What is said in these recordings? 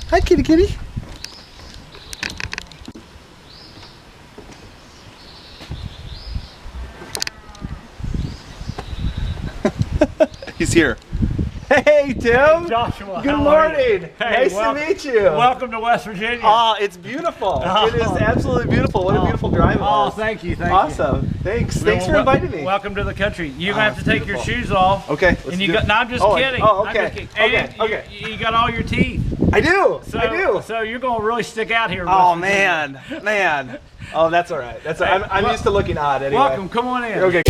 Hi, kitty kitty. He's here. Hey, Tim. Hey, Joshua. Good morning. Hey, nice to meet you. Welcome to West Virginia. Oh, it's beautiful. It is absolutely beautiful. What a beautiful drive it was. Thank you. Awesome. Thanks. Thanks for inviting me. Welcome to the country. You're going to have to take your shoes off. Okay. And you got, no, I'm just kidding. Oh, okay. Okay. You got all your teeth. I do. So, I do. So you're going to really stick out here. Oh, man. Man. Oh, that's all right. That's all right. I'm used to looking odd anyway. Welcome. Come on in. Okay.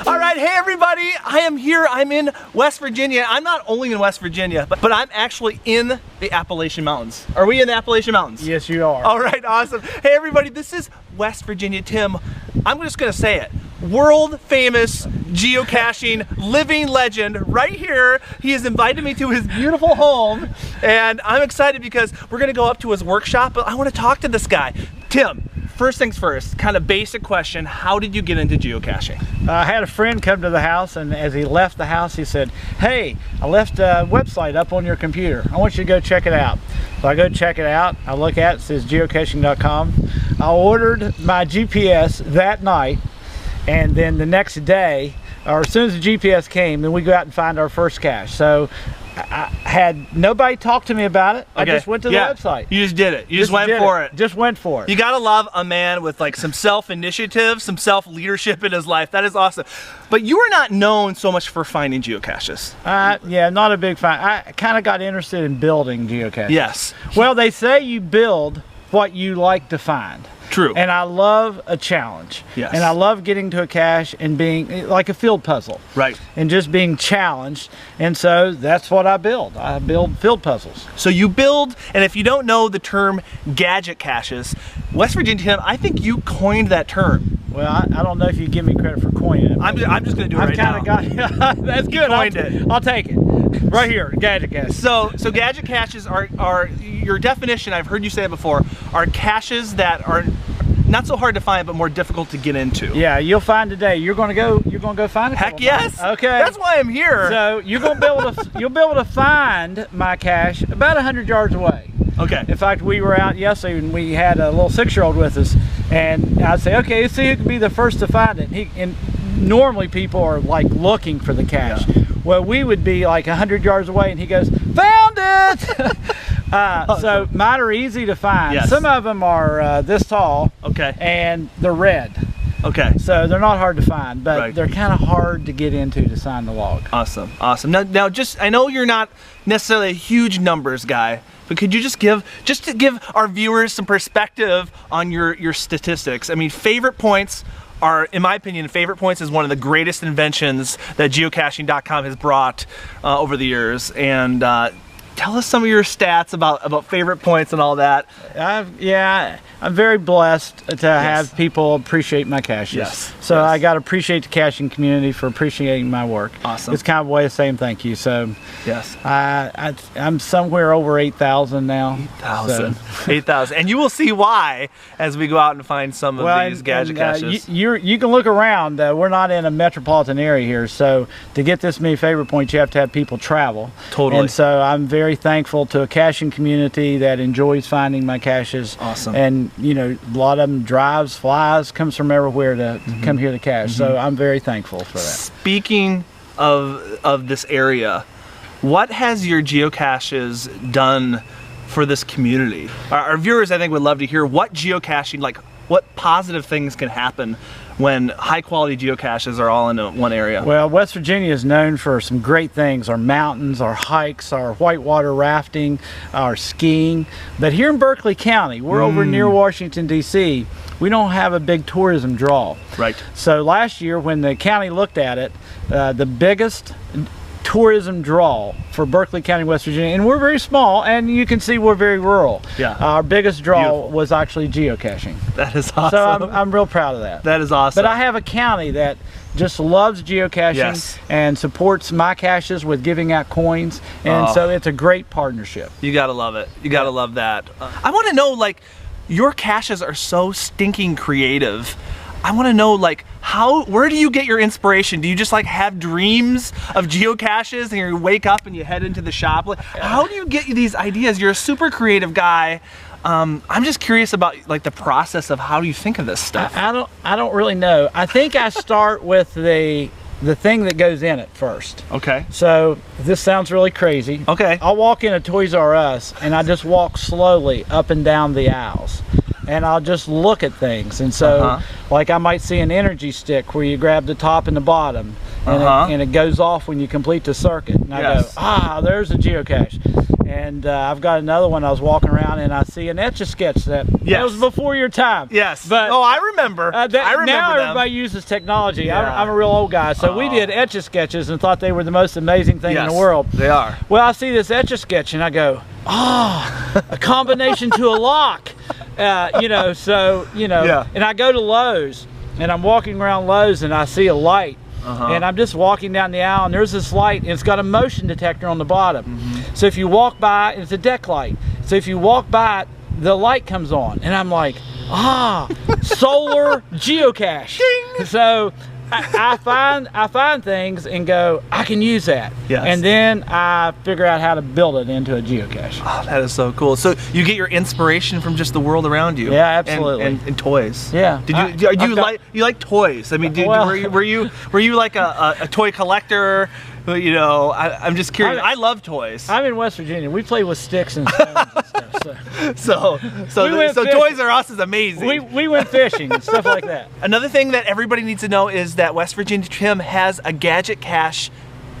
All right, hey everybody, I am here, I'm in West Virginia. I'm not only in West Virginia, but I'm actually in the Appalachian Mountains. Are we in the Appalachian Mountains? Yes, you are. All right, awesome. Hey everybody, this is West Virginia Tim. I'm just gonna say it. World famous geocaching living legend right here. He has invited me to his beautiful home and I'm excited because we're gonna go up to his workshop, but I wanna talk to this guy. Tim, first things first, kind of basic question, how did you get into geocaching? I had a friend come to the house, and as he left the house, he said, hey, I left a website up on your computer. I want you to go check it out. So I go check it out. I look at it, it says geocaching.com. I ordered my GPS that night, and then the next day, or as soon as the GPS came, then we go out and find our first cache. So I had nobody talk to me about it. Okay. I just went to the website. You just did it. You just went for it. Just went for it. You gotta love a man with like some self-initiative, some self-leadership in his life. That is awesome. But you are not known so much for finding geocaches. Yeah, not a big fan. I kind of got interested in building geocaches. Yes. Well, they say you build what you like to find. True. And I love a challenge. Yes. And I love getting to a cache and being like a field puzzle. Right. And just being challenged. And so that's what I build. I build field puzzles. So you build, and if you don't know the term gadget caches, West Virginia Tim, I think you coined that term. Well, I don't know if you give me credit for coining it. I'm just going to do it right now. That's good. Coined it. I'll take it. Right here, gadget caches. So gadget caches are your definition, I've heard you say it before, are caches that are not so hard to find but more difficult to get into. Yeah, you'll find today. You're gonna go find a couple. Heck yes. Okay. That's why I'm here. So you're gonna be able to you'll be able to find my cache about 100 yards away. Okay. In fact, we were out yesterday and we had a little 6-year-old with us, and I'd say, okay, let's see who can be the first to find it. And normally people are like looking for the cache. Yeah. Well, we would be like 100 yards away and he goes, found it! So mine are easy to find. Yes. Some of them are this tall. Okay. And they're red. Okay. So they're not hard to find, but right. They're kind of hard to get into to sign the log. Awesome, awesome. Now just, I know you're not necessarily a huge numbers guy, but could you just to give our viewers some perspective on your statistics? I mean, favorite points are, in my opinion, favorite points is one of the greatest inventions that geocaching.com has brought over the years. And tell us some of your stats about favorite points and all that. Yeah, I'm very blessed to have people appreciate my caches. Yes. So I got to appreciate the caching community for appreciating my work. Awesome. It's kind of a way of saying thank you. So yes, I'm somewhere over 8,000 now. 8,000. So. 8,000. And you will see why as we go out and find some of these gadget caches. You can look around. We're not in a metropolitan area here, so to get this many favorite points, you have to have people travel. Totally. And so I'm very thankful to a caching community that enjoys finding my caches. Awesome. And you know, a lot of them drives, flies, comes from everywhere to come here to cache. So I'm very thankful for that. Speaking of this area, what has your geocaches done for this community? Our viewers, I think, would love to hear what geocaching, like what positive things can happen when high quality geocaches are all in one area. Well, West Virginia is known for some great things, our mountains, our hikes, our whitewater rafting, our skiing. But here in Berkeley County, we're over near Washington, D.C., we don't have a big tourism draw. Right. So last year when the county looked at it, the biggest tourism draw for Berkeley County, West Virginia, and we're very small, and you can see we're very rural. Yeah. Our biggest draw Beautiful. Was actually geocaching. That is awesome. So I'm real proud of that. That is awesome. But I have a county that just loves geocaching yes. and supports my caches with giving out coins, and so it's a great partnership. You gotta love it. You gotta love that. I want to know, like, your caches are so stinking creative. I want to know, like, where do you get your inspiration? Do you just like have dreams of geocaches and you wake up and you head into the shop? Like, how do you get these ideas? You're a super creative guy. I'm just curious about like the process of how do you think of this stuff? I don't really know. I think I start with the thing that goes in it first. Okay. So this sounds really crazy. Okay. I'll walk in a Toys R Us and I just walk slowly up and down the aisles. And I'll just look at things. And so, like I might see an energy stick where you grab the top and the bottom, and it goes off when you complete the circuit. And I go, there's a geocache. And I've got another one. I was walking around and I see an Etch-a-Sketch that was before your time. Yes. But I remember. Now everybody uses technology. I'm a real old guy, so we did Etch-a-Sketches and thought they were the most amazing thing in the world. They are. Well, I see this Etch-a-Sketch and I go, a combination to a lock. And I go to Lowe's and I'm walking around Lowe's and I see a light. And I'm just walking down the aisle and there's this light and it's got a motion detector on the bottom. So if you walk by, it's a deck light. So if you walk by it, the light comes on and I'm like, solar geocache. Ding! So I find things and go, I can use that. Yes. And then I figure out how to build it into a geocache. Oh, that is so cool. So you get your inspiration from just the world around you. Yeah, absolutely. And toys. Yeah. Did you like toys? I mean, were you like a toy collector? You know, I'm just curious. I love toys. I'm in West Virginia. We play with sticks and stones and stuff. So Toys R Us is amazing. We went fishing and stuff like that. Another thing that everybody needs to know is that West Virginia Tim has a Gadget Cache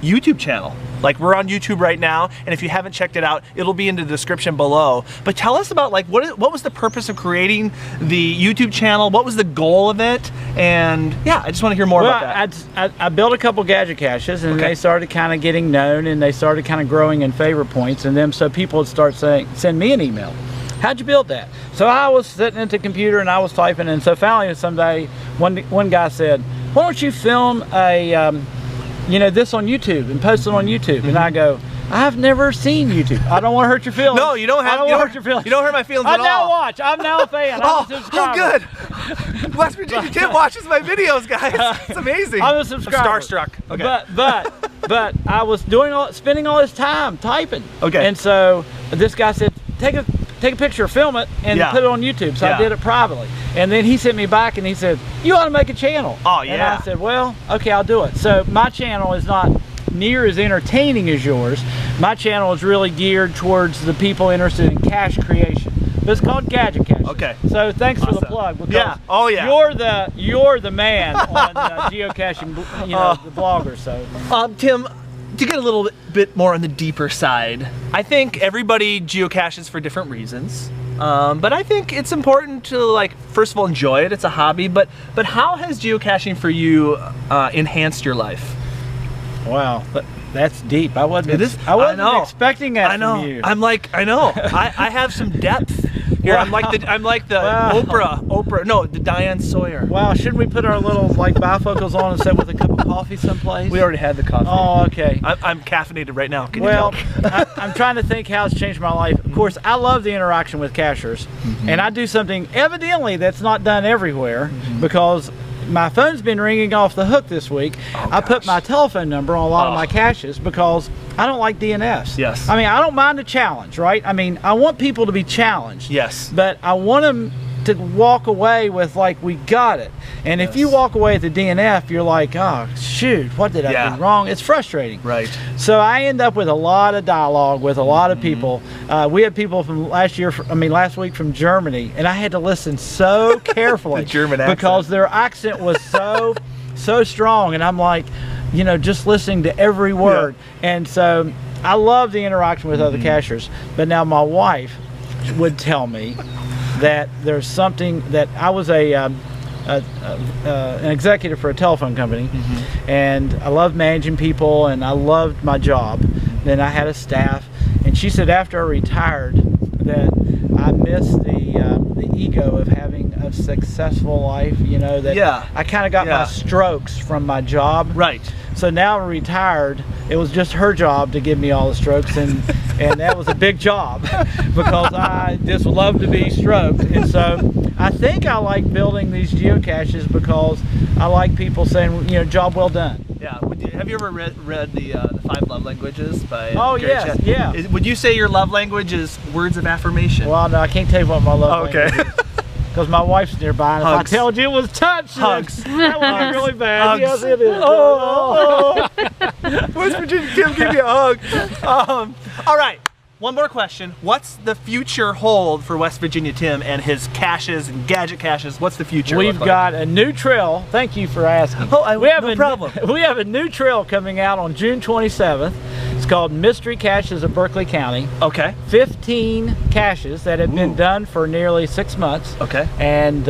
YouTube channel. Like, we're on YouTube right now, and if you haven't checked it out, it'll be in the description below. But tell us about, like, what was the purpose of creating the YouTube channel? What was the goal of it? And yeah, I just want to hear more about that. I built a couple Gadget Caches, and they started kind of getting known, and they started kind of growing in favorite points, and then so people would start saying, send me an email. How'd you build that? So I was sitting at the computer and I was typing, and so finally someday one guy said, why don't you film a this on YouTube and post it on YouTube? And I go, I've never seen YouTube. I don't want to hurt your feelings. No, you don't have. You don't hurt your feelings. You don't hurt my feelings at all. I'm now a fan. I'm a subscriber. Oh, good. West Virginia Tim watches my videos, guys. It's amazing. I'm a subscriber. I'm starstruck. Okay. But I was spending all this time typing. Okay. And so this guy said, take a picture, film it, and put it on YouTube. So I did it privately. And then he sent me back and he said, you ought to make a channel. Oh, yeah. And I said, well, okay, I'll do it. So my channel is not near as entertaining as yours. My channel is really geared towards the people interested in cache creation. But it's called Gadget Caches. Okay. So thanks for the plug. Because you're the man on geocaching, the blogger. So Tim, to get a little bit more on the deeper side, I think everybody geocaches for different reasons. But I think it's important to, like, first of all, enjoy it. It's a hobby. But how has geocaching for you enhanced your life? Wow, that's deep. I wasn't expecting that from you. I know. I have some depth here. Wow. I'm like the Oprah. No, the Diane Sawyer. Wow, shouldn't we put our little bifocals on and sit with a cup of coffee someplace? We already had the coffee. Oh, okay. I'm caffeinated right now. Can you tell? I'm trying to think how it's changed my life. Of course, I love the interaction with cachers, and I do something evidently that's not done everywhere because my phone's been ringing off the hook this week. I put my telephone number on a lot of my caches because I don't like DNFs. Yes. I mean, I don't mind a challenge, right? I mean, I want people to be challenged. Yes. But I want them to walk away with, like, we got it. And if you walk away at the DNF, you're like, oh, shoot, what did I do wrong? It's frustrating. Right. So I end up with a lot of dialogue with a lot of people. We had people from last week from Germany, and I had to listen so carefully. The German accent. Because their accent was so strong, and I'm like, just listening to every word. And so I love the interaction with other cachers. But now my wife would tell me that there's something that I was an executive for a telephone company, and I loved managing people and I loved my job. Then I had a staff, and she said after I retired that I missed the ego of having a successful life. That I kind of got my strokes from my job. Right. So now I'm retired. It was just her job to give me all the strokes, and and that was a big job because I just love to be stroked. And so I think I like building these geocaches because I like people saying, you know, job well done. Yeah. Have you ever read the 5 Love Languages by Gary yes, Chet? yeah. Would you say your love language is words of affirmation? Well, no, I can't tell you what my love okay. language is. Because my wife's nearby, and Hugs. if I told you it was touch, Hugs. that would be really bad. Hugs. Yes, it is. Oh. West Virginia Tim, give me a hug. All right. One more question. What's the future hold for West Virginia Tim and his caches and gadget caches? What's the future? We've got a new trail. Thank you for asking. Oh, no problem. We have a new trail coming out on June 27th. It's called Mystery Caches of Berkeley County. Okay. 15 caches that have been done for nearly 6 months. Okay. And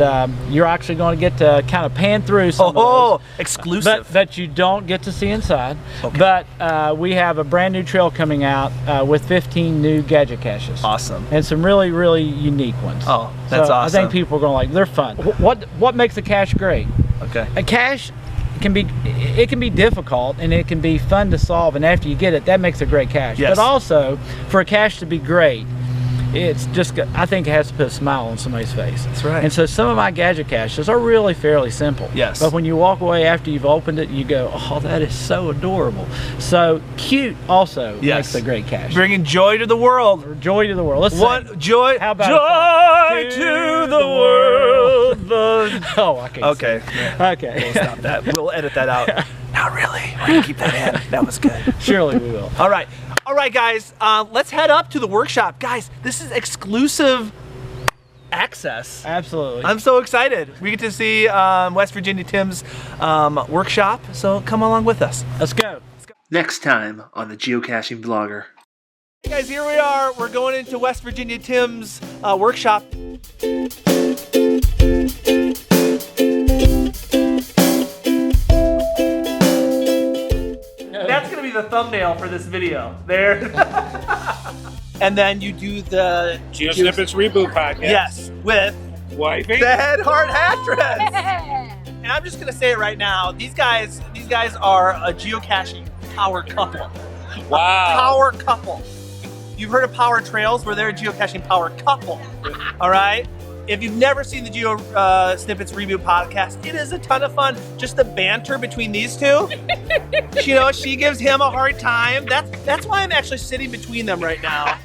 you're actually going to get to kind of pan through some of those. Exclusive. But you don't get to see inside. Okay. But we have a brand new trail coming out with 15 new gadget caches. Awesome. And some really, really unique ones. Oh, that's so awesome. I think people are going to like, they're fun. What makes a cache great? Okay. A cache can be difficult and it can be fun to solve, and after you get it, that makes a great cache. Yes. But also, for a cache to be great, it's just, I think it has to put a smile on somebody's face. That's right. And so some of my gadget caches are really fairly simple. Yes. But when you walk away after you've opened it, you go, oh, that is so adorable. So cute also makes a great cache. Bringing joy to the world. Joy to the world. Let's What joy? How about joy to the world. Oh, I can't Okay. Yeah. Okay. We'll stop that. We'll edit that out. Not really. We're gonna keep that in. That was good. Surely we will. All right. All right, guys. Let's head up to the workshop. Guys, this is exclusive access. Absolutely. I'm so excited. We get to see West Virginia Tim's workshop. So come along with us. Let's go. Next time on the Geocaching Vlogger. Hey guys, here we are. We're going into West Virginia Tim's workshop. That's gonna be the thumbnail for this video. There. And then you do the Geosnippets Reboot Podcast. Yes, with Wifey. the Head Heart Actress. And I'm just gonna say it right now. These guys are a geocaching power couple. Wow. Power couple. You've heard of power trails, where they're a geocaching power couple. All right. If you've never seen the Geo Snippets Reboot podcast, it is a ton of fun. Just the banter between these two. You know, she gives him a hard time. That's why I'm actually sitting between them right now.